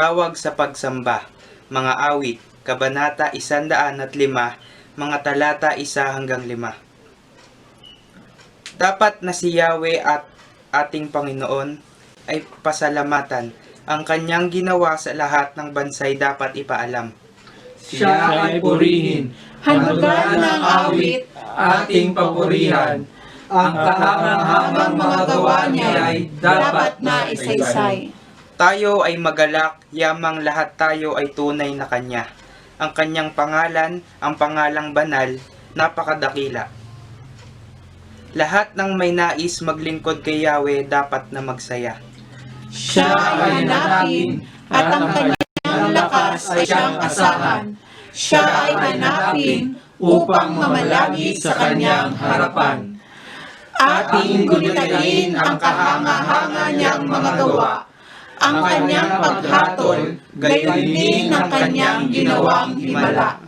Tawag sa pagsamba, mga awit, Kabanata 105, mga talata 1-5. Dapat na si Yahweh at ating Panginoon ay pasalamatan. Ang kanyang ginawa sa lahat ng bansay dapat ipaalam. Siya ay purihin, handugan ng awit, ating papurihan. Ang kahangahangang mga gawa niya ay dapat na isaysay. Tayo ay magalak, yamang lahat tayo ay tunay na kanya. Ang kanyang pangalan, ang pangalang banal, napakadakila. Lahat ng may nais maglingkod kay Yahweh dapat na magsaya. Siya ay hanapin, at ang kanyang lakas ay siyang asahan. Siya ay hanapin upang mamalagi sa kanyang harapan. Ating gunitain ang kahanga-hanga niyang mga gawa, ang kanyang paghatol, gayon din ang kanyang ginawang himala.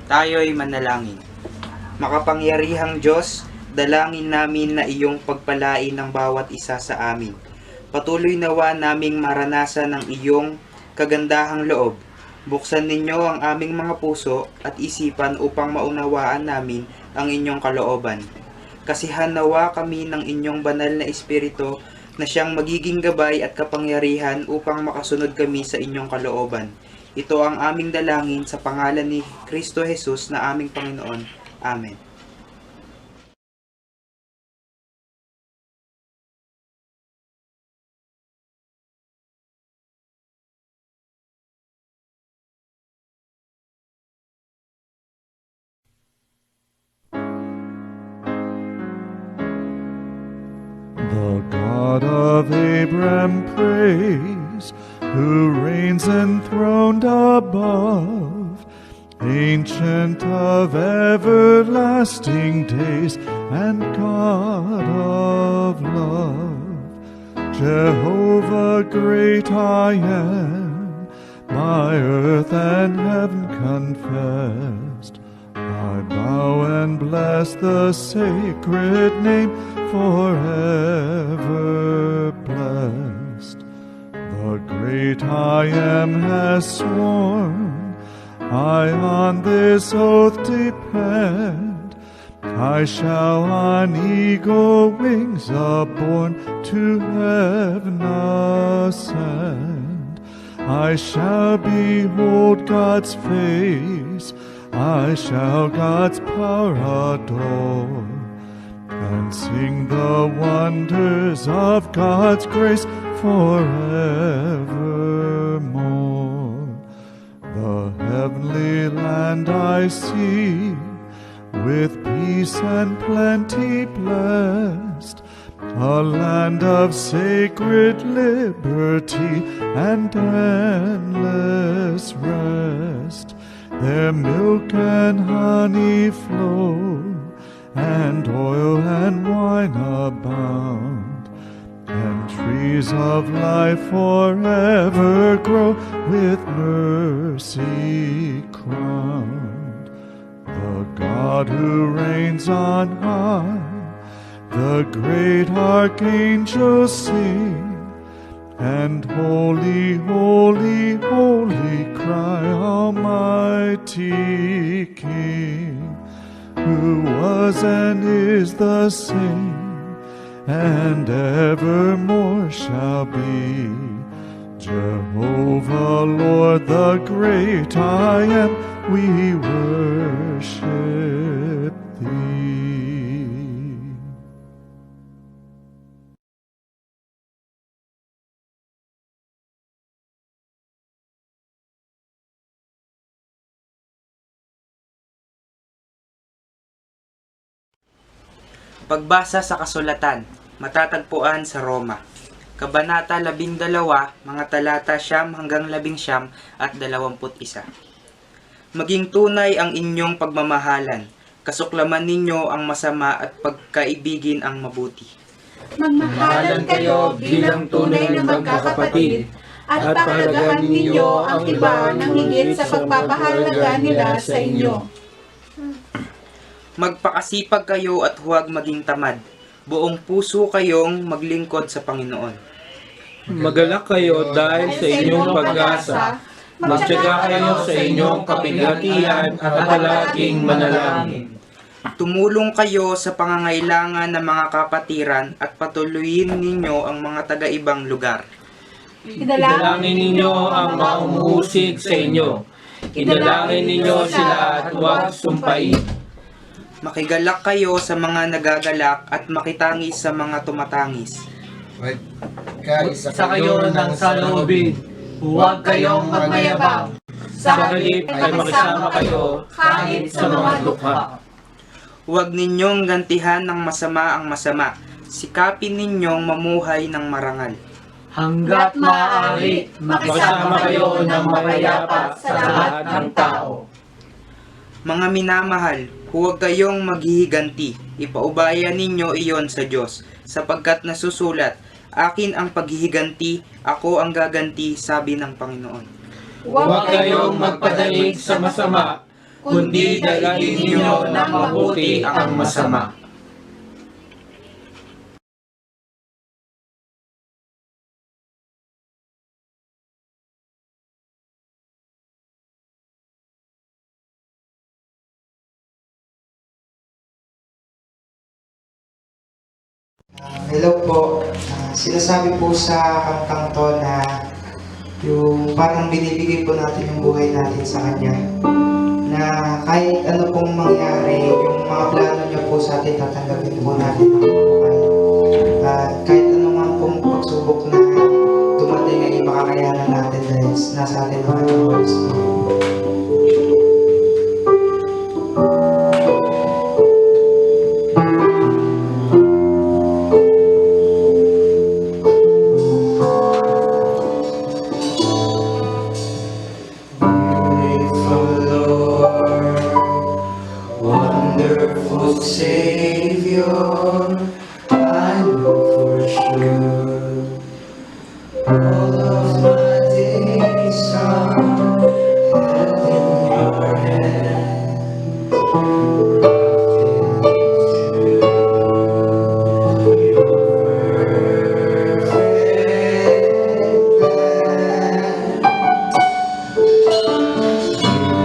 Tayo'y manalangin. Makapangyarihang Diyos, dalangin namin na iyong pagpalain ng bawat isa sa amin. Patuloy nawa naming maranasan ang iyong kagandahang loob. Buksan ninyo ang aming mga puso at isipan upang maunawaan namin ang inyong kalooban. Kasihan nawa kami ng inyong banal na espiritu na siyang magiging gabay at kapangyarihan upang makasunod kami sa inyong kalooban. Ito ang aming dalangin sa pangalan ni Kristo Jesus na aming Panginoon. Amen. The God of Abraham praise, who reigns enthroned above, ancient of everlasting days, and God of love. Jehovah great I am, my earth and heaven confessed. I bow and bless the sacred name, forever blessed. The great I am has sworn, I on this oath depend, I shall on eagle wings upborne to heaven ascend. I shall behold God's face, I shall God's power adore, and sing the wonders of God's grace forevermore. The heavenly land I see, with peace and plenty blessed, a land of sacred liberty and endless rest. There milk and honey flow, and oil and wine abound, and trees of life forever grow, with mercy crowned. The God who reigns on high, the great archangels sing, and holy, holy, holy cry, Almighty King, who was and is the same, and evermore shall be. Jehovah, Lord, the great I am, we worship thee. Pagbasa sa kasulatan, matatagpuan sa Roma. Kabanata 12, mga talata 9-11 at 21. Maging tunay ang inyong pagmamahalan, Kasuklaman ninyo ang masama at pagkaibigin ang mabuti. Magmahalan kayo bilang tunay na magkakapatid at pahalagahan ninyo ang iba ng higit sa pagpapahalaga nila sa inyo. Magpakasipag kayo at huwag maging tamad. Buong puso kayong maglingkod sa Panginoon. Magalak kayo dahil sa inyong pag-asa. Magtiyaga kayo sa inyong kapighatian at palaging manalangin. Tumulong kayo sa pangangailangan ng mga kapatiran at patuloyin ninyo ang mga taga-ibang lugar. Idalangin ninyo ang mga umuusig sa inyo. Idalangin ninyo sila at huwag sumpain. Makigalak kayo sa mga nagagalak at makitangis sa mga tumatangis. Magkaisa kayo ng saloobin. Huwag kayong magmayabang. Sa halip ay makisama kayo kahit sa mga dukha. Huwag ninyong gantihan ng masama ang masama. Sikapin ninyong mamuhay ng marangal. Hanggat maaari, makisama kayo ng mapayapa sa lahat ng tao. Mga minamahal, huwag kayong maghihiganti. Ipaubaya ninyo iyon sa Diyos, sapagkat nasusulat, akin ang paghihiganti, ako ang gaganti, sabi ng Panginoon. Huwag kayong magpadaig sa masama, kundi dalangin ninyo na mabuti ang masama. Hello po. Sinasabi po sa kantang to na yung parang binibigay po natin yung buhay natin sa Kanya. Na kahit ano pong mangyari, yung mga plano niya po sa atin, tatanggapin po natin ang buhay. At kahit ano man pong pagsubok na dumating ay makakayanan natin dahil nasa atin ang ating Holy Spirit. Wonderful Savior, I know for sure all of my days are held in your hands.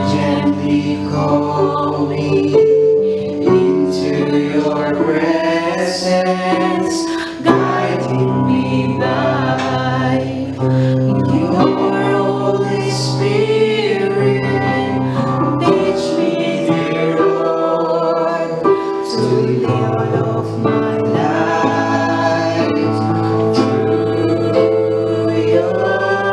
Gently call me into your presence, guiding me by your Holy Spirit. Teach me, dear Lord, to live out of my life through your eyes.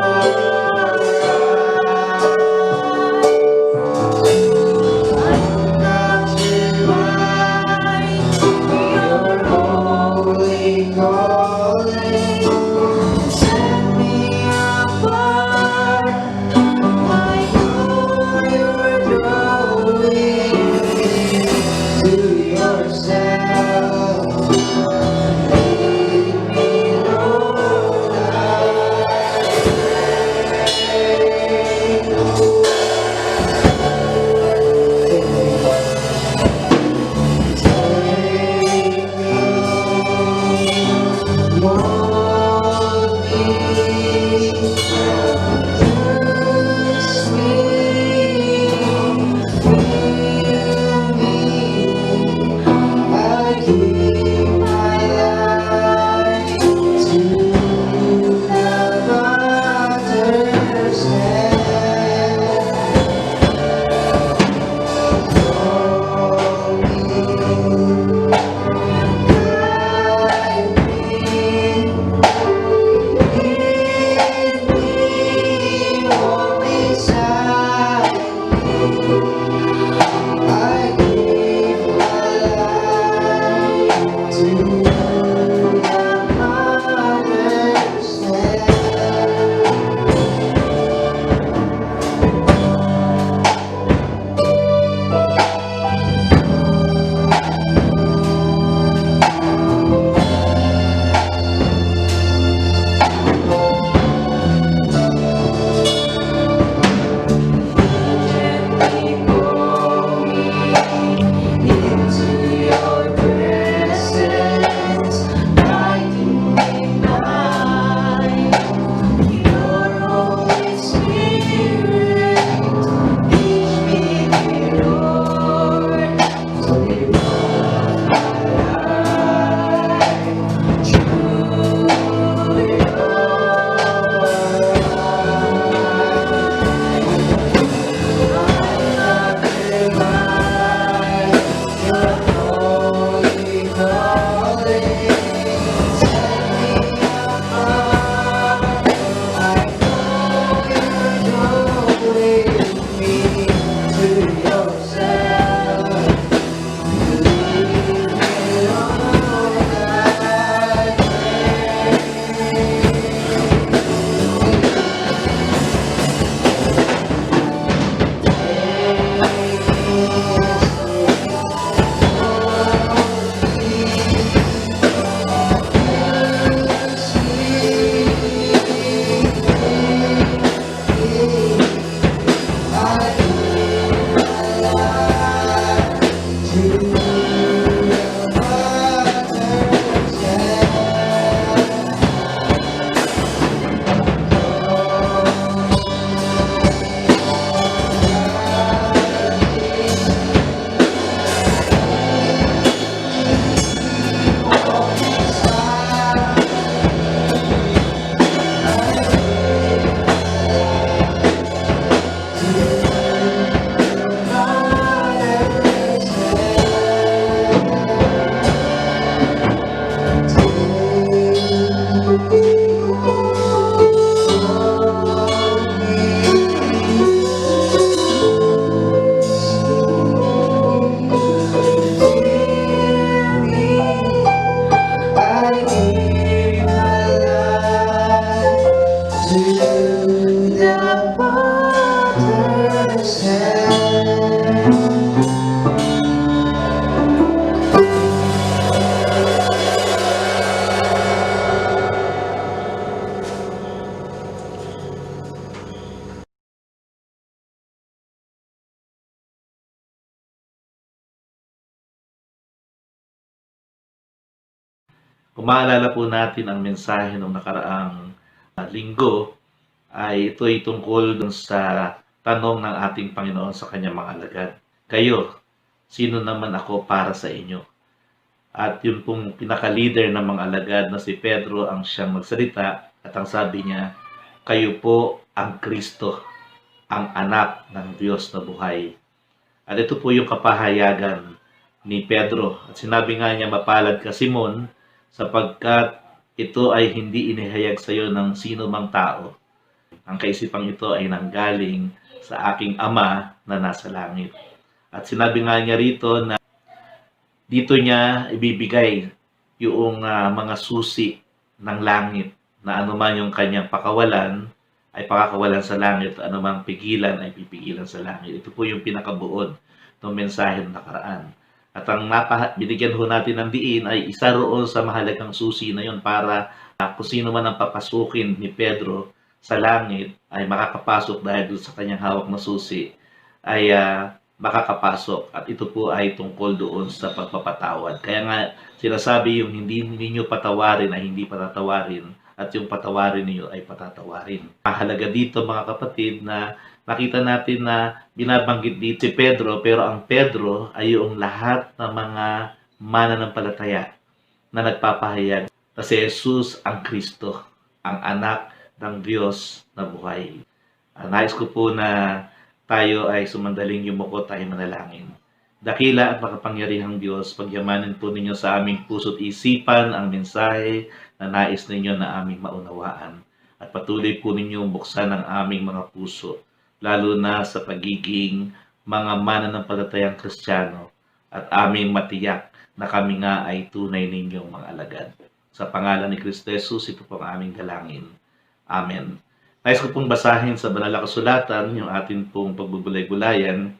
Kung maalala po natin ang mensahe ng nakaraang linggo, ay ito'y tungkol dun sa tanong ng ating Panginoon sa kanyang mga alagad. Kayo, sino naman ako para sa inyo? At yun pong pinaka-leader ng mga alagad na si Pedro ang siyang magsalita at ang sabi niya, kayo po ang Kristo, ang anak ng Diyos na buhay. At ito po yung kapahayagan ni Pedro. At sinabi nga niya, mapalad ka Simon, sapagkat ito ay hindi inihayag sa iyo ng sino mang tao. Ang kaisipang ito ay nanggaling sa aking Ama na nasa langit. At sinabi nga niya rito na dito niya ibibigay yung mga susi ng langit na anuman yung kanyang pakawalan ay pakakawalan sa langit, anumang pigilan ay pipigilan sa langit. Ito po yung pinakabuod ng mensahe ng nakaraan. At ang binigyan ho natin ng diin ay isa roon sa mahalagang susi na yon para kung sino man ang papasukin ni Pedro sa langit ay makakapasok dahil doon sa kanyang hawak na susi ay makakapasok. At ito po ay tungkol doon sa pagpapatawad. Kaya nga sinasabi yung hindi ninyo patawarin ay hindi patatawarin at yung patawarin niyo ay patatawarin. Mahalaga dito mga kapatid na nakita natin na binabanggit dito si Pedro, pero ang Pedro ay yung lahat ng mga mananampalataya na nagpapahayag na si Jesus ang Kristo, ang anak ng Diyos na buhay. Nais ko po na tayo ay sumandaling yumuko, tayo manalangin. Dakila at makapangyarihang Diyos, pagyamanin po ninyo sa aming puso't isipan ang mensahe na nais ninyo na aming maunawaan. At patuloy po ninyo buksan ang aming mga puso, lalo na sa pagiging mga mananampalatayang Kristiyano at aming matiyak na kami nga ay tunay ninyong mga alagad. Sa pangalan ni Kristo Jesus, ito po ang aming dalangin. Amen. Nais ko pong basahin sa banal na kasulatan yung atin pong pagbubulay-bulayan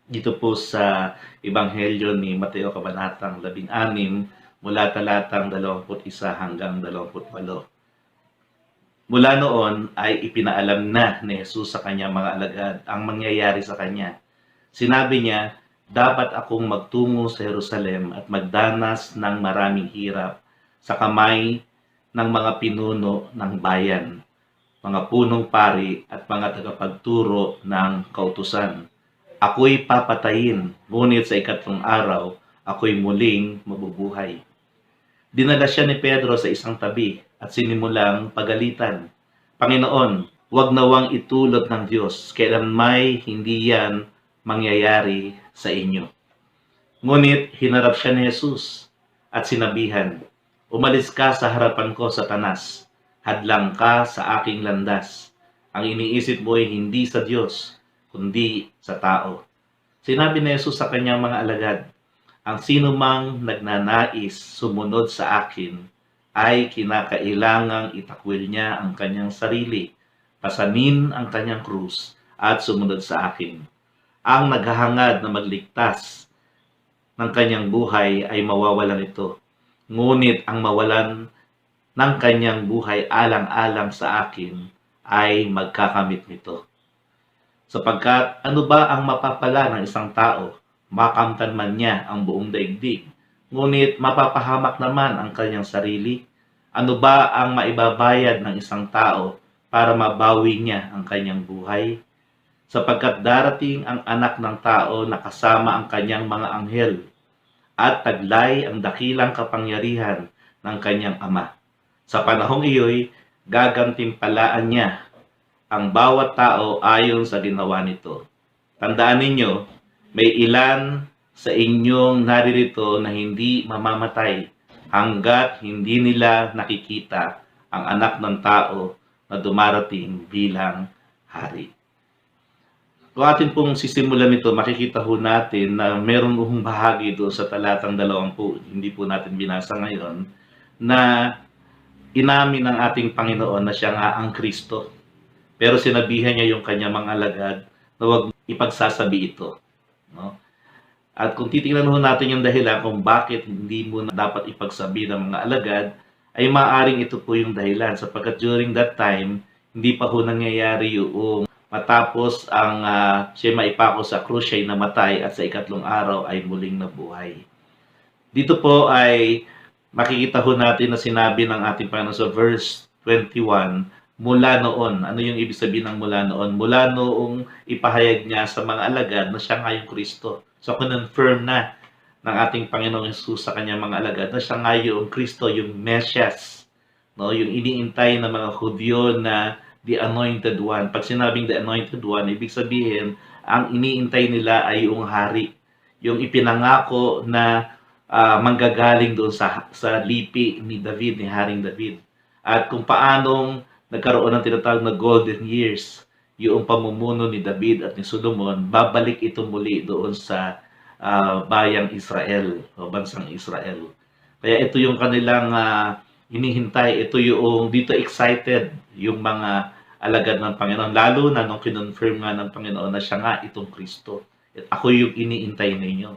dito po sa Ebanghelyo ni Mateo Kabanatang 16 mula talatang 21 hanggang 28. Mula noon ay ipinaalam na ni Jesus sa kanyang mga alagad ang mangyayari sa kanya. Sinabi niya, dapat akong magtungo sa Jerusalem at magdanas ng maraming hirap sa kamay ng mga pinuno ng bayan, mga punong pari at mga tagapagturo ng kautusan. Ako'y papatayin, ngunit sa ikatlong araw, ako'y muling mabubuhay. Dinala siya ni Pedro sa isang tabi at sinimulang pagalitan. Panginoon, huwag nawang itulot ng Diyos, kailan may hindi yan mangyayari sa inyo. Ngunit hinarap siya ni Jesus at sinabihan, umalis ka sa harapan ko, Satanas, hadlang ka sa aking landas. Ang iniisip mo ay hindi sa Diyos, kundi sa tao. Sinabi ni Jesus sa kanyang mga alagad, ang sino mang nagnanais sumunod sa akin ay kinakailangang itakwil niya ang kanyang sarili, pasanin ang kanyang krus at sumunod sa akin. Ang naghahangad na magligtas ng kanyang buhay ay mawawalan ito. Ngunit ang mawalan ng kanyang buhay alang-alang sa akin ay magkakamit nito. Sapagkat ano ba ang mapapala ng isang tao? Makamtan man niya ang buong daigdig, ngunit mapapahamak naman ang kanyang sarili. Ano ba ang maibabayad ng isang tao para mabawi niya ang kanyang buhay? Sapagkat darating ang anak ng tao na kasama ang kanyang mga anghel, at taglay ang dakilang kapangyarihan ng kanyang ama. Sa panahong iyo'y gagantimpalaan niya ang bawat tao ayon sa ginawa nito. Tandaan ninyo, may ilan sa inyong naririto na hindi mamamatay hanggat hindi nila nakikita ang anak ng tao na dumarating bilang hari. Kung atin pong sisimulan nito, makikita ho natin na meron hong bahagi doon sa talatang 20, hindi po natin binasa ngayon, na inamin ng ating Panginoon na siya nga ang Kristo. Pero sinabihan niya yung kanyang mga alagad na huwag ipagsasabi ito. No? At kung titingnan ho natin yung dahilan kung bakit hindi mo na dapat ipagsabi ng mga alagad, ay maaring ito po yung dahilan sapagkat during that time, hindi pa ho nangyayari yung matapos ang siya maipako sa krus, siya'y namatay at sa ikatlong araw ay muling nabuhay. Dito po ay makikita ho natin na sinabi ng ating Panginoon sa verse 21, mula noon. Ano yung ibig sabihin ng mula noon? Mula noong ipahayag niya sa mga alagad na siya nga yung Kristo. So, confirm na ng ating Panginoong Jesus sa kanyang mga alagad na siya nga yung Kristo, yung Mesias. No? Yung iniintay ng mga Hudyo na the Anointed One. Pag sinabing the Anointed One, ibig sabihin, ang iniintay nila ay yung hari. Yung ipinangako na manggagaling doon sa lipi ni David, ni Haring David. At kung paanong nagkaroon ng tinatawag na golden years, yung pamumuno ni David at ni Solomon, babalik ito muli doon sa bayang Israel o bansang Israel. Kaya ito yung kanilang hinihintay, ito yung dito excited yung mga alagad ng Panginoon, lalo na nung kinonfirm nga ng Panginoon na siya nga itong Kristo. At ako yung iniintay ninyo.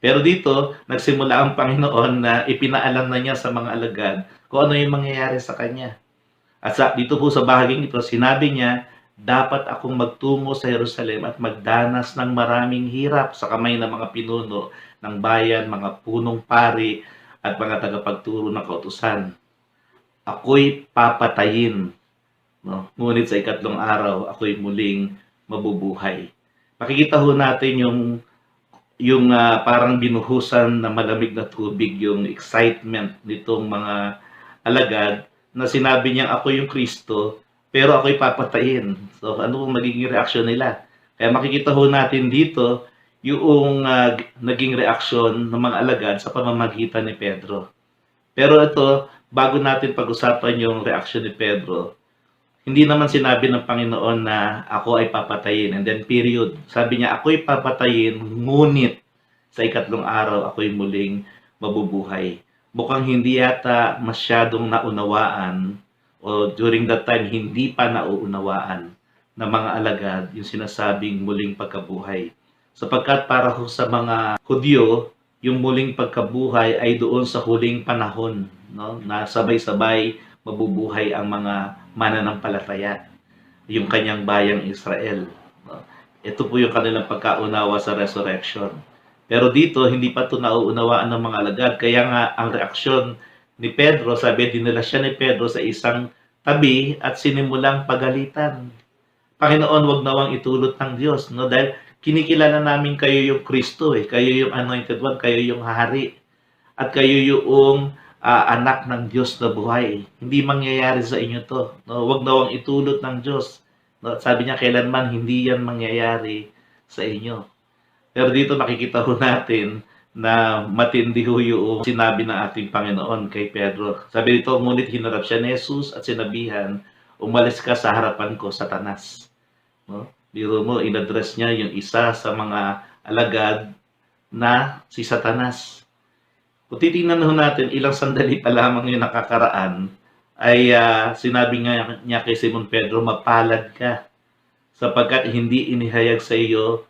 Pero dito, nagsimula ang Panginoon na ipinaalam na niya sa mga alagad kung ano yung mangyayari sa kanya. At dito po sa bahaging ito, sinabi niya, dapat akong magtungo sa Jerusalem at magdanas ng maraming hirap sa kamay ng mga pinuno ng bayan, mga punong pari at mga tagapagturo ng kautusan. Ako'y papatayin. No? Ngunit sa ikatlong araw, ako'y muling mabubuhay. Makikita ho natin yung parang binuhusan na malamig na tubig, yung excitement nitong mga alagad na sinabi niyang ako yung Kristo, pero ako'y papatayin. So, ano kung magiging reaksyon nila? Kaya makikita ho natin dito yung naging reaksyon ng mga alagad sa pamamagitan ni Pedro. Pero ito, bago natin pag-usapan yung reaksyon ni Pedro, hindi naman sinabi ng Panginoon na ako ay papatayin. And then period. Sabi niya, ako'y papatayin, ngunit sa ikatlong araw, ako'y muling mabubuhay. Mukhang hindi yata masyadong naunawaan o during that time, hindi pa nauunawaan ng mga alagad yung sinasabing muling pagkabuhay. Sapagkat para ho sa mga Hudyo, yung muling pagkabuhay ay doon sa huling panahon, no? Na sabay-sabay mabubuhay ang mga mananampalataya, yung kanyang bayang Israel. No? Ito po yung kanilang pagkaunawa sa resurrection. Pero dito, hindi pa ito nauunawaan ng mga alagad. Kaya nga, ang reaksyon ni Pedro, sabi, dinala siya ni Pedro sa isang tabi at sinimulang pagalitan. Panginoon, wag nawang itulot ng Diyos. No? Dahil kinikilala namin kayo yung Kristo. Kayo yung Anointed One, kayo yung Hari. At kayo yung anak ng Diyos na buhay. Hindi mangyayari sa inyo to. No? Wag nawang itulot ng Diyos. No? Sabi niya, kailanman hindi yan mangyayari sa inyo. Pero dito makikita ho natin na matindi ho yung sinabi ng ating Panginoon kay Pedro. Sabi dito, ngunit hinarap siya ni Jesus at sinabihan, umalis ka sa harapan ko, Satanas. No? Biro mo, in-address niya yung isa sa mga alagad na si Satanas. Kung titingnan ho natin, ilang sandali pa lamang yung nakakaraan, ay sinabi niya kay Simon Pedro, mapalad ka, sapagkat hindi inihayag sa iyo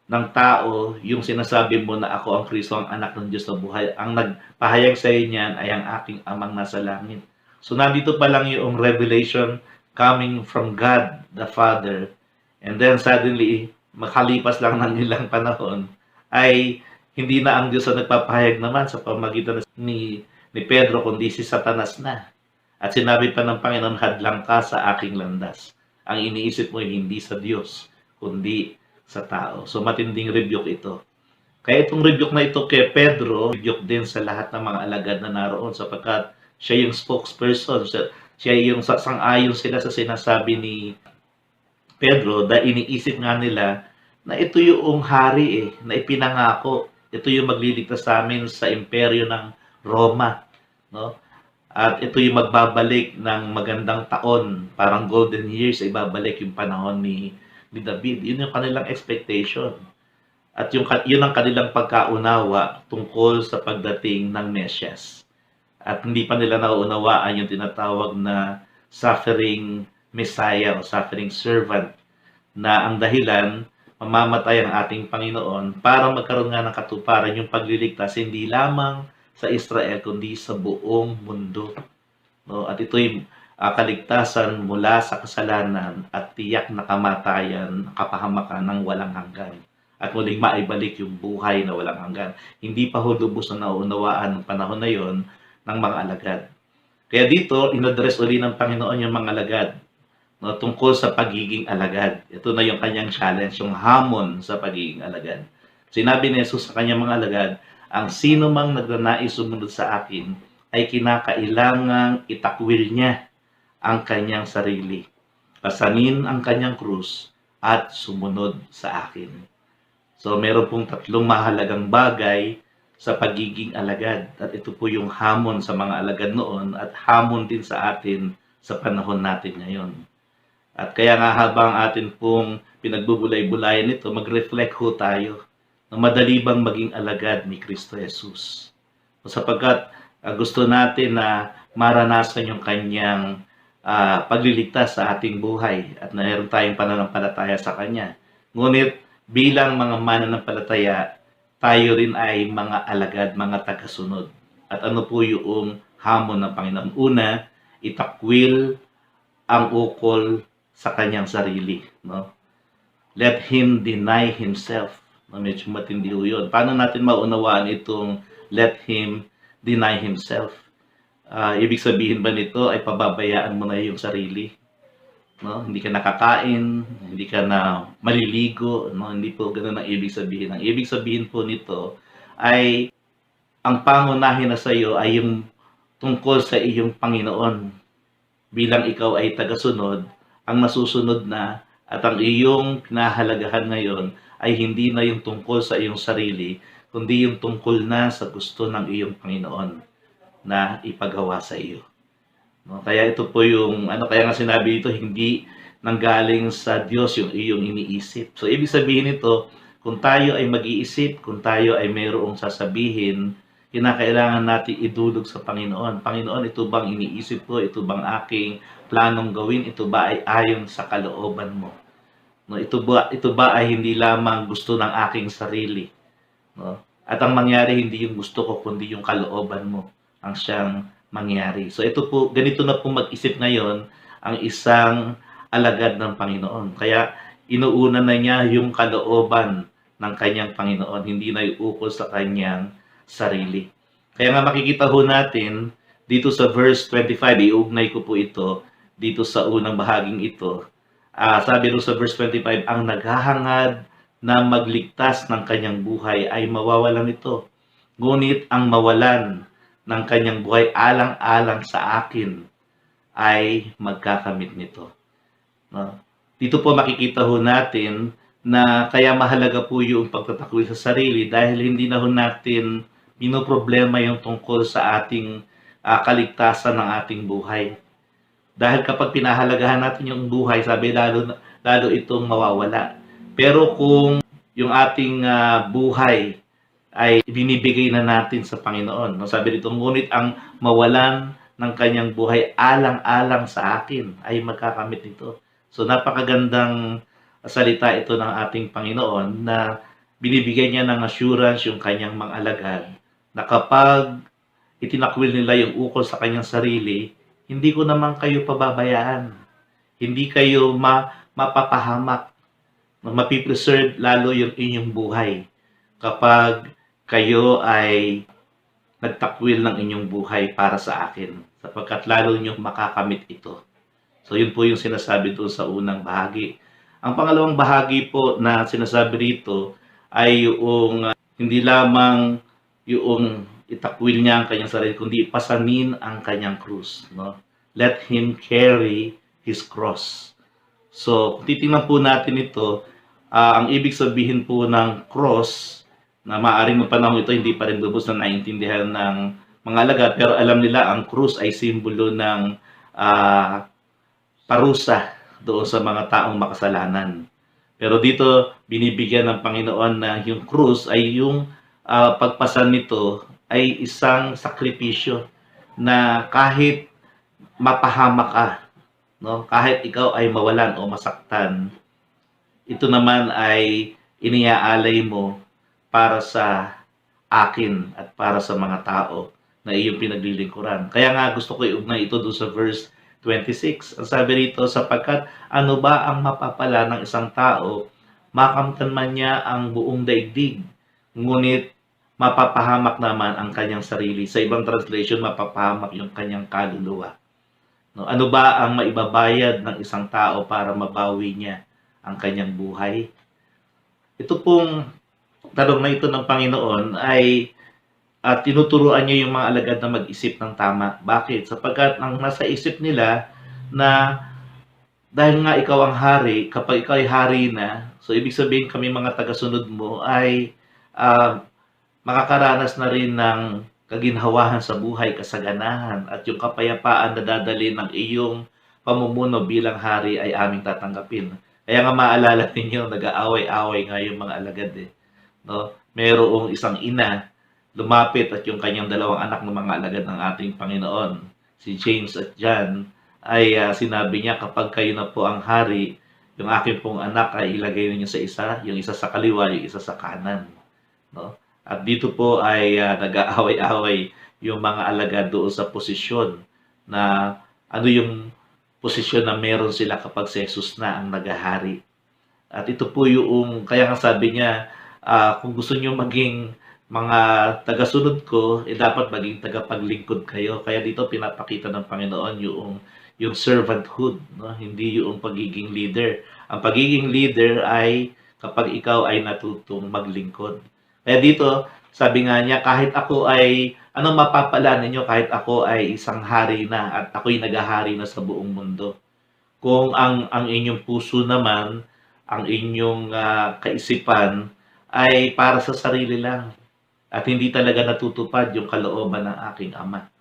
ng tao yung sinasabi mo na ako ang Kristo, ang anak ng Diyos na buhay. Ang nagpahayag sa iyo niyan ay ang aking amang nasa langit. So nandito pa lang yung revelation coming from God the Father. And then suddenly, makalipas lang ng ilang panahon, ay hindi na ang Diyos ang nagpapahayag naman sa pamamagitan ni Pedro, kundi si Satanas na. At sinabi pa ng Panginoon, hadlang ka sa aking landas. Ang iniisip mo ay hindi sa Diyos, kundi sa tao. So matinding rebuke ito. Kaya itong rebuke na ito kay Pedro, rebuke din sa lahat ng mga alagad na naroon sapagkat siya yung spokesperson. Siya yung sang-ayon sila sa sinasabi ni Pedro dahil iniisip nga nila na ito yung hari na ipinangako. Ito yung magliligtas sa amin sa imperyo ng Roma. No? At ito yung magbabalik ng magandang taon. Parang golden years ay babalik yung panahon ni David. Yun yung kanilang expectation. At yun ang kanilang pagkaunawa tungkol sa pagdating ng Mesias. At hindi pa nila nauunawaan yung tinatawag na suffering Messiah o suffering servant na ang dahilan mamamatay ang ating Panginoon para magkaroon nga ng katuparan yung pagliligtas hindi lamang sa Israel kundi sa buong mundo. No? At ito'y kaligtasan mula sa kasalanan at tiyak na kamatayan, kapahamakan ng walang hanggan. At muling maibalik yung buhay na walang hanggan. Hindi pa ho lubos na nauunawaan ng panahon na yon ng mga alagad. Kaya dito, inaddress uli ng Panginoon yung mga alagad, no, tungkol sa pagiging alagad. Ito na yung kanyang challenge, yung hamon sa pagiging alagad. Sinabi ni Jesus sa kanyang mga alagad, ang sino mang nagnanais sumunod sa akin ay kinakailangang itakwil niya ang kanyang sarili, pasanin ang kanyang krus, at sumunod sa akin. So meron pong tatlong mahalagang bagay sa pagiging alagad. At ito po yung hamon sa mga alagad noon at hamon din sa atin sa panahon natin ngayon. At kaya nga habang atin pong pinagbubulay-bulayan ito, mag-reflect ho tayo na madali bang maging alagad ni Kristo Jesus. Sapagkat gusto natin na maranasan yung kanyang pagliligtas sa ating buhay at mayroon tayong pananampalataya sa Kanya. Ngunit bilang mga mananampalataya, tayo rin ay mga alagad, mga tagasunod. At ano po yung hamon ng Panginoon? Una, itakwil ang ukol sa kanyang sarili. No? Let him deny himself. No, medyo matindi ho yun. Paano natin maunawaan itong let him deny himself? Ibig sabihin ba nito ay pababayaan mo na yung sarili? No? Hindi ka nakakain, hindi ka na maliligo, no? Hindi po ganoon ang ibig sabihin. Ang ibig sabihin po nito ay ang pangunahin na sa iyo ay yung tungkol sa iyong Panginoon. Bilang ikaw ay tagasunod, ang nasusunod na at ang iyong pinahalagahan ngayon ay hindi na yung tungkol sa iyong sarili, kundi yung tungkol na sa gusto ng iyong Panginoon na ipagawa sa iyo. No? Kaya ito po yung, kaya nga sinabi dito, hindi nanggaling sa Diyos yung iyong iniisip. So, ibig sabihin nito, kung tayo ay mag-iisip, kung tayo ay mayroong sasabihin, kinakailangan natin idulog sa Panginoon. Panginoon, ito bang iniisip ko? Ito bang aking planong gawin? Ito ba ay ayon sa kalooban mo? No, ito ba ay hindi lamang gusto ng aking sarili? No? At ang mangyari, hindi yung gusto ko, kundi yung kalooban mo ang siyang mangyari. So ito po, ganito na po mag-isip ngayon ang isang alagad ng Panginoon. Kaya inuuna na niya yung kalooban ng kanyang Panginoon, hindi na iukol sa kanyang sarili. Kaya nga makikita ho natin dito sa verse 25, iugnay ko po ito dito sa unang bahaging ito. Sabi doon sa verse 25, ang naghahangad na magligtas ng kanyang buhay ay mawawalan ito. Ngunit ang mawalan ng kanyang buhay alang-alang sa akin ay magkakamit nito. No? Dito po makikita ho natin na kaya mahalaga po yung pagtatakwil sa sarili dahil hindi na ho natin pinoproblema yung tungkol sa ating kaligtasan ng ating buhay. Dahil kapag pinahalagahan natin yung buhay, sabi lalo itong mawawala. Pero kung yung ating buhay ay binibigay na natin sa Panginoon. No? Sabi dito, ngunit ang mawalan ng kanyang buhay alang-alang sa akin ay magkakamit nito. So napakagandang salita ito ng ating Panginoon na binibigay niya ng assurance yung kanyang mga alagad na kapag itinakwil nila yung ukol sa kanyang sarili, hindi ko naman kayo pababayaan. Hindi kayo mapapahamak. Mapipreserve lalo yung inyong buhay kapag kayo ay nagtakwil ng inyong buhay para sa akin, sapagkat lalo nyo makakamit ito. So yun po yung sinasabi doon sa unang bahagi. Ang pangalawang bahagi po na sinasabi rito ay yung hindi lamang yung itakwil niya ang kanyang sarili, kundi pasanin ang kanyang krus. No? Let him carry his cross. So, titingnan po natin ito, ang ibig sabihin po ng cross, na maaaring ng panahon ito hindi pa rin lubos na naintindihan ng mga alagad, pero alam nila ang krus ay simbolo ng parusa doon sa mga taong makasalanan. Pero dito, binibigyan ng Panginoon na yung krus ay yung pagpasan nito ay isang sakripisyo na kahit mapahamak ka, no? Kahit ikaw ay mawalan o masaktan, ito naman ay iniaalay mo para sa akin at para sa mga tao na iyong pinaglilingkuran. Kaya nga gusto ko iugnay ito doon sa verse 26. Ang sabi rito, sapagkat ano ba ang mapapala ng isang tao, makamtan man niya ang buong daigdig, ngunit mapapahamak naman ang kanyang sarili. Sa ibang translation, mapapahamak yung kanyang kaluluwa. No, ano ba ang maibabayad ng isang tao para mabawi niya ang kanyang buhay? Ito pong tanong na ito ng Panginoon ay tinuturuan niya yung mga alagad na mag-isip ng tama. Bakit? Sapagkat ang nasa isip nila na dahil nga ikaw ang hari, kapag ikaw ay hari na, so ibig sabihin kami mga tagasunod mo ay makakaranas na rin ng kaginhawahan sa buhay, kasaganahan, at yung kapayapaan na dadali ng iyong pamumuno bilang hari ay aming tatanggapin. Kaya nga maalala ninyo, nag-aaway-away nga yung mga alagad eh. No? Merong isang ina, lumapit at yung kanyang dalawang anak ng mga alagad ng ating Panginoon, si James at John, ay sinabi niya, kapag kayo na po ang hari, yung aking pong anak ay ilagay ninyo sa isa, yung isa sa kaliwa, yung isa sa kanan. No? At dito po ay nag-aaway-away yung mga alagad doon sa posisyon na ano yung posisyon na meron sila kapag si Jesus na ang nagahari. At ito po yung, kaya nga sabi niya, kung gusto niyo maging mga tagasunod ko, dapat maging tagapaglingkod kayo. Kaya dito pinapakita ng Panginoon yung servanthood, no? Hindi yung pagiging leader. Ang pagiging leader ay kapag ikaw ay natutong maglingkod. Kaya dito, sabi nga niya, kahit ako ay, anong mapapala ninyo kahit ako ay isang hari na at ako'y nagahari na sa buong mundo. Kung ang inyong puso naman, ang inyong kaisipan ay para sa sarili lang at hindi talaga natutupad yung kalooban ng aking Ama.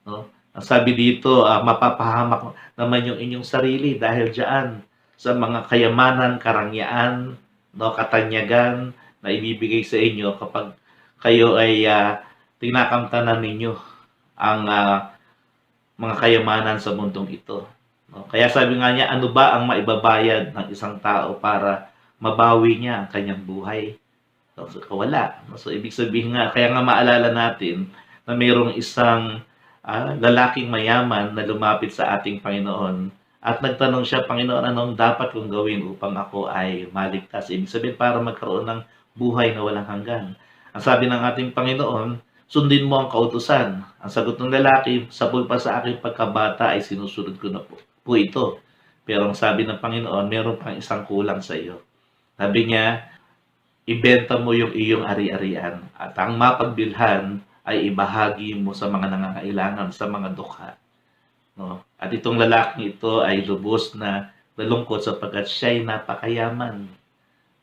No? Ang sabi dito, mapapahamak naman yung inyong sarili dahil diyan sa mga kayamanan, karangyaan, no, katanyagan na ibibigay sa inyo kapag kayo ay tinakamtanan ninyo ang mga kayamanan sa mundong ito. No? Kaya sabi nga niya, ano ba ang maibabayad ng isang tao para mabawi niya ang kanyang buhay? So, wala. So, ibig sabihin nga, kaya nga maalala natin na mayroong isang lalaking mayaman na lumapit sa ating Panginoon at nagtanong siya, Panginoon, anong dapat kong gawin upang ako ay maligtas? Ibig sabihin, para magkaroon ng buhay na walang hanggan. Ang sabi ng ating Panginoon, sundin mo ang kautusan. Ang sagot ng lalaki, sabol pa sa aking pagkabata ay sinusunod ko na po ito. Pero ang sabi ng Panginoon, meron pang isang kulang sa iyo. Sabi niya, ibenta mo yung iyong ari-arian at ang mapagbilhan ay ibahagi mo sa mga nangangailangan, sa mga dukha. No? At itong lalaking ito ay lubos na nalungkot sapagkat siya ay napakayaman.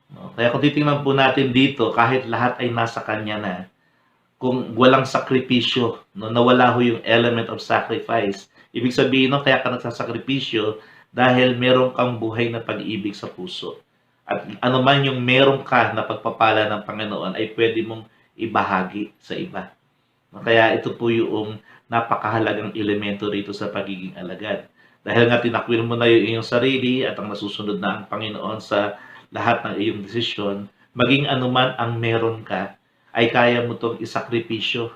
No? Kaya kung titingnan po natin dito, kahit lahat ay nasa kanya na, kung walang sakripisyo, no, nawala ho yung element of sacrifice. Ibig sabihin, no, kaya ka nagsasakripisyo dahil meron kang buhay na pag-ibig sa puso. At ano man yung meron ka na pagpapala ng Panginoon ay pwede mong ibahagi sa iba. No, kaya ito po yung napakahalagang elemento rito sa pagiging alagad. Dahil nga tinakwil mo na yung iyong sarili at ang nasusunod na ang Panginoon sa lahat ng iyong desisyon, maging anuman ang meron ka, ay kaya mo itong isakripisyo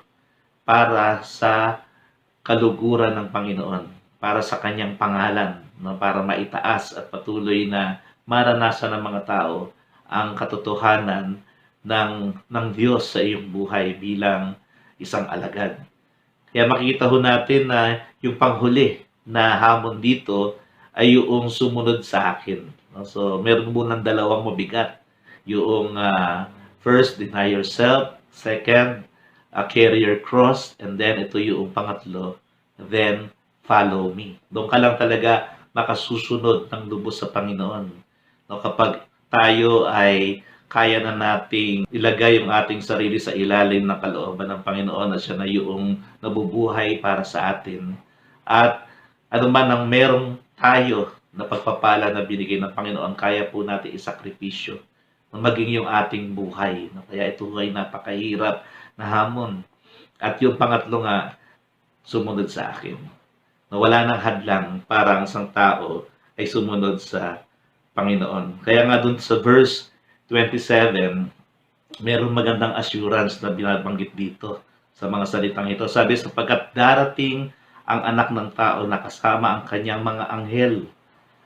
para sa kaluguran ng Panginoon, para sa kanyang pangalan, no? Para maitaas at patuloy na maranasan ng mga tao ang katotohanan ng Diyos sa iyong buhay bilang isang alagad. Kaya makikita ho natin na yung panghuli na hamon dito ay yung sumunod sa akin. No? So, meron munang dalawang mabigat. Yung first, deny yourself. Second, carry your cross. And then, ito yung pangatlo, then follow me. Doon ka lang talaga makasusunod ng lubos sa Panginoon. No, kapag tayo ay kaya na nating ilagay yung ating sarili sa ilalim ng kalooban ng Panginoon at siya na yung nabubuhay para sa atin. At ano man ang merong tayo na pagpapala na binigay ng Panginoon, kaya po natin isakripisyo na maging yung ating buhay. No? Kaya ito ay napakahirap na hamon. At yung pangatlo nga, sumunod sa akin. Na wala nang hadlang para ang isang tao ay sumunod sa Panginoon. Kaya nga dun sa verse 27, merong magandang assurance na binabanggit dito sa mga salitang ito. Sabi, sapagkat darating ang anak ng tao na kasama ang kanyang mga anghel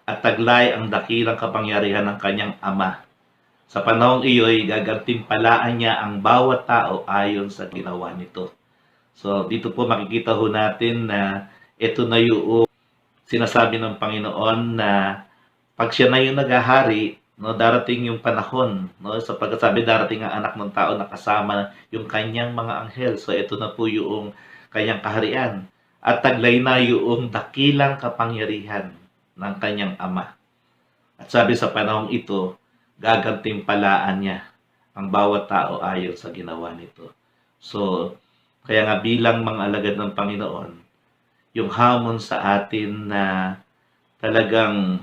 at taglay ang dakilang kapangyarihan ng kanyang ama. Sa panahong iyo'y gagantimpalaan niya ang bawat tao ayon sa ginawa nito. So, dito po makikita ho natin na ito na yung sinasabi ng Panginoon na pag siya na yung naghahari, no, darating yung panahon, no, sapagkat sabi darating ang anak ng tao na kasama yung kanyang mga anghel. So, ito na po yung kanyang kaharian. At taglay na yung dakilang kapangyarihan ng kanyang ama. At sabi sa panahong ito, gagantimpalaan niya ang bawat tao ayon sa ginawa nito. So, kaya nga bilang mga alagad ng Panginoon, yung hamon sa atin na talagang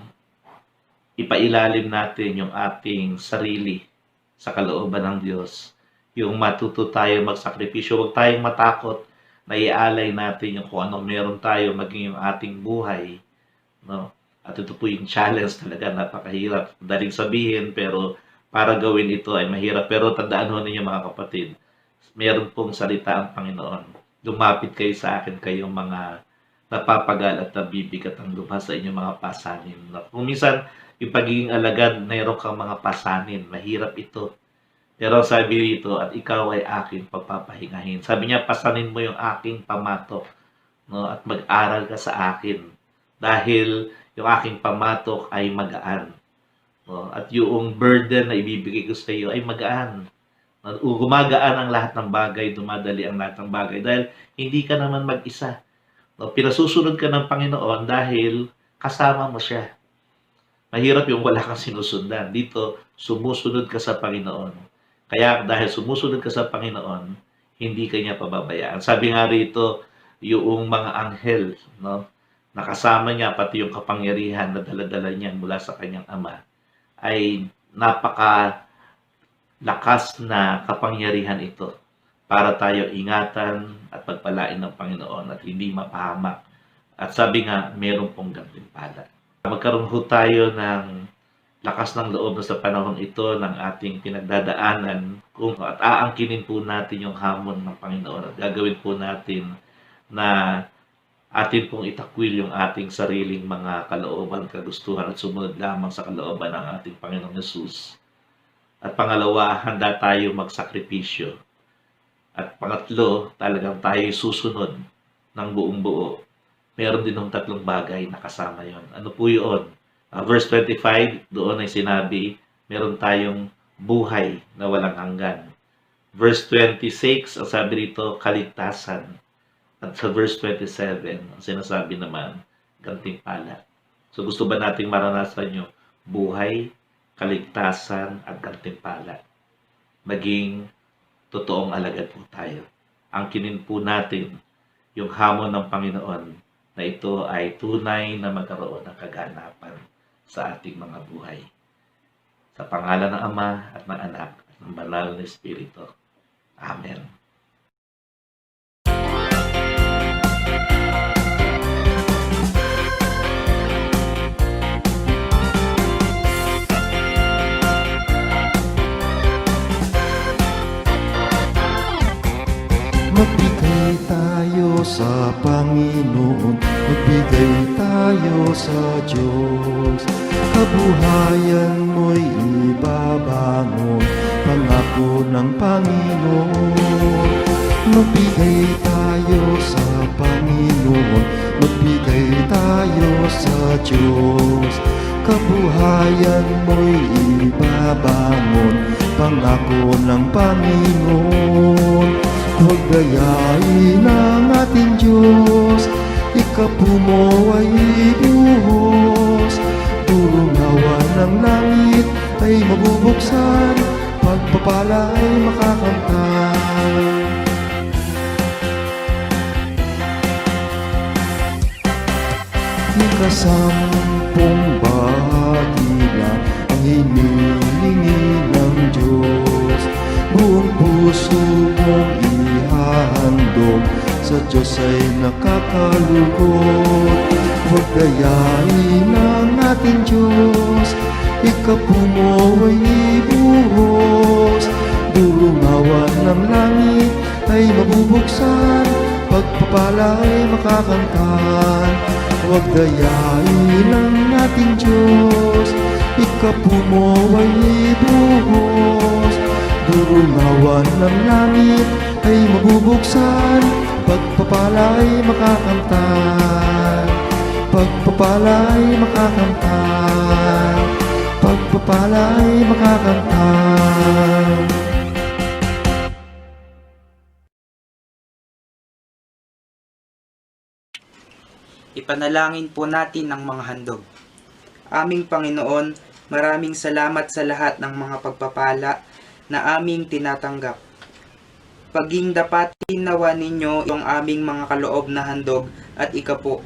ipailalim natin yung ating sarili sa kalooban ng Diyos. Yung matuto tayo magsakripisyo, huwag tayong matakot na ialay natin yung kung anong meron tayo, maging yung ating buhay. No? At ito po yung challenge talaga, napakahirap. Daling sabihin, pero para gawin ito ay mahirap. Pero tandaan ho ninyo mga kapatid, meron pong salita ang Panginoon. Lumapit kayo sa akin, kayong mga napapagal at nabibigat ang lubha sa inyong mga pasanin. Kung minsan, yung pagiging alagad, mayroon kang mga pasanin. Mahirap ito. Pero sabi dito, at ikaw ay aking pagpapahingahin. Sabi niya, pasanin mo yung aking pamatok. No? At mag-aral ka sa akin. Dahil yung aking pamatok ay magaan. No? At yung burden na ibibigay ko sa iyo ay magaan. No? Gumagaan ang lahat ng bagay, dumadali ang lahat ng bagay. Dahil hindi ka naman mag-isa. No? Pinasusunod ka ng Panginoon dahil kasama mo siya. Mahirap yung wala kang sinusundan. Dito, sumusunod ka sa Panginoon. Kaya dahil sumusunod ka sa Panginoon, hindi ka niya pababayaan. Sabi nga rito, yung mga anghel, no? Nakasama niya, pati yung kapangyarihan na dala-dala niya mula sa kanyang ama, ay napakalakas na kapangyarihan ito para tayo ingatan at pagpalain ng Panginoon at hindi mapahamak. At sabi nga, meron pong gantimpala. Magkaroon ho tayo ng lakas ng loob na sa panahon ito ng ating pinagdadaanan at aangkinin po natin yung hamon ng Panginoon at gagawin po natin na atin pong itakwil yung ating sariling mga kalooban, kagustuhan at sumunod lamang sa kalooban ng ating Panginoong Yesus. At pangalawa, handa tayo magsakripisyo. At pangatlo, talagang tayo susunod ng buong buo. Meron din ng tatlong bagay na kasama yon. Ano po yun? Verse 25, doon ay sinabi, meron tayong buhay na walang hanggan. Verse 26, ang sabi rito, kaligtasan. At sa verse 27, ang sinasabi naman, gantimpala. So gusto ba nating maranasan yung buhay, kaligtasan, at gantimpala? Maging totoong alagad po tayo. Angkinin po natin yung hamon ng Panginoon na ito ay tunay na magkaroon ng kaganapan sa ating mga buhay. Sa pangalan ng Ama at ng Anak at ng Banal na Espiritu. Amen. Magbigay tayo sa Panginoon, magbigay tayo sa Diyos. Kabuhayan mo'y ibabangon, pangako ng Panginoon. Magbigay tayo sa Panginoon, magbigay tayo sa Diyos. Kabuhayan mo'y ibabangon, pangako ng Panginoon. Huwag gayain ang ating Diyos, ikapu mo ay ibuhos. Durungawan ng langit ay mabubuksan, pagpapala ay makakamtan. Ikasampung bahagi lang ang hinihingi ng Diyos. Buong puso mong ihahandog, sa Diyos ay nakakalugod. Huwag gayain ang ating Diyos, ikapu mo ay ibuhos. Durungawan ng langit ay mabubuksan, pagpapala ay makakamtan. Huwag gayain ang ating Diyos, ikapumo ay ibuhos. Durungawan ng langit ay mabubuksan, pagpapala ay makakamtan, pagpapala ay makakamtan, pagpapala ay makakamtan. Ipanalangin po natin ang mga handog. Aming Panginoon, maraming salamat sa lahat ng mga pagpapala na aming tinatanggap. Paging dapatin nawa ninyo yung aming mga kaloob na handog at ikapo.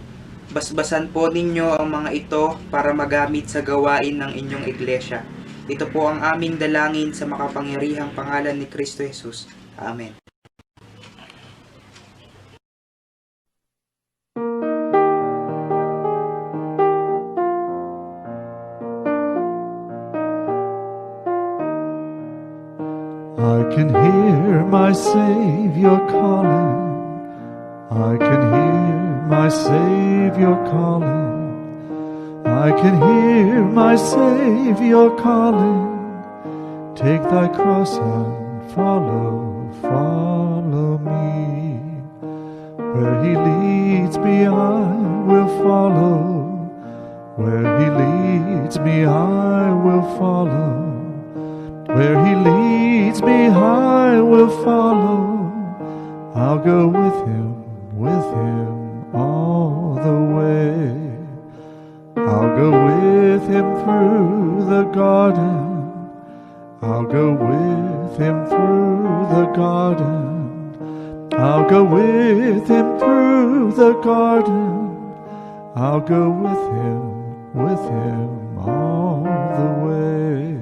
Basbasan po ninyo ang mga ito para magamit sa gawain ng inyong iglesia. Ito po ang aming dalangin sa makapangyarihang pangalan ni Kristo Jesus. Amen. I can hear my Savior calling. I can hear my Savior calling. I can hear my Savior calling. Take thy cross and follow, follow me. Where he leads me, I will follow. Where he leads me, I will follow. Where he leads me, I will follow. I'll go with him all the way. I'll go with him through the garden. I'll go with him through the garden. I'll go with him through the garden. I'll go with him all the way.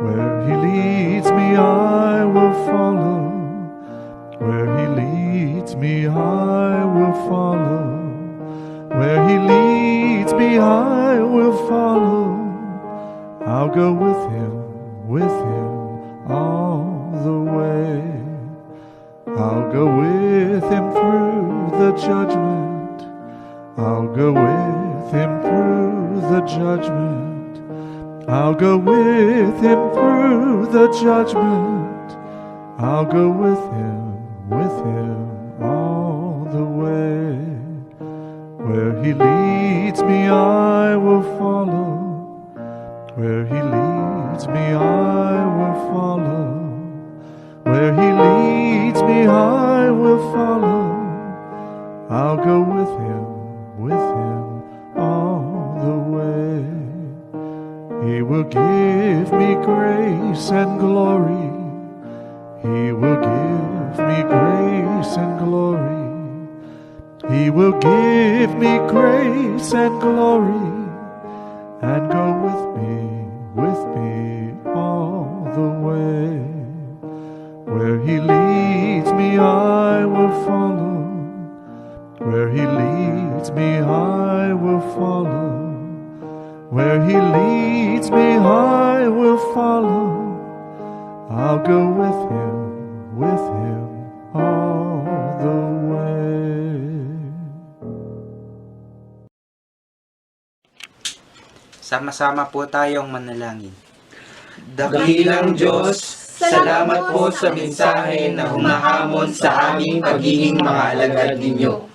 Where he leads me, I will follow. Where he leads me, I will follow. Where he leads me, I will follow. I'll go with him all the way. I'll go with him through the judgment. I'll go with him through the judgment. I'll go with him through the judgment. I'll go with him all the way. Where he leads me, I will follow. Where he leads me, I will follow. Where he leads me, I will follow. I'll go with him all the way. He will give me grace and glory. He will give me grace and glory. He will give me grace and glory, and go with me all the way. Where he leads me, I will follow. Where he leads me, I will follow. Where he leads me, I will follow. I'll go with him all the way. Sama-sama po tayong manalangin. Dakilang Diyos, salamat po sa mensahe na humahamon sa aming pagiging mga alagad ninyo.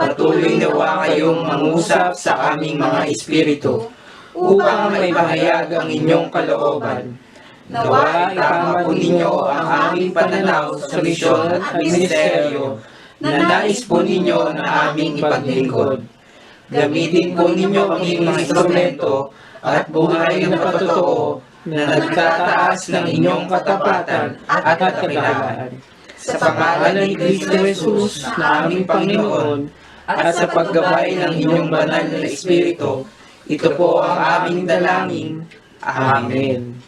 Patuloy nawa kayong mangusap sa aming mga espiritu upang maipahayag ang inyong kalooban. Nawa itama po ninyo ang aming pananaw sa misyon at ministeryo na nais po ninyo na aming ipaglingkod. Gamitin po ninyo kaming mga instrumento at buhay na patotoo na nagtataas ng inyong katapatan at katagangan. Sa pangalan ni Kristo Jesus na aming Panginoon at sa paggabay ng inyong banal na Espiritu, ito po ang aming dalangin. Amen.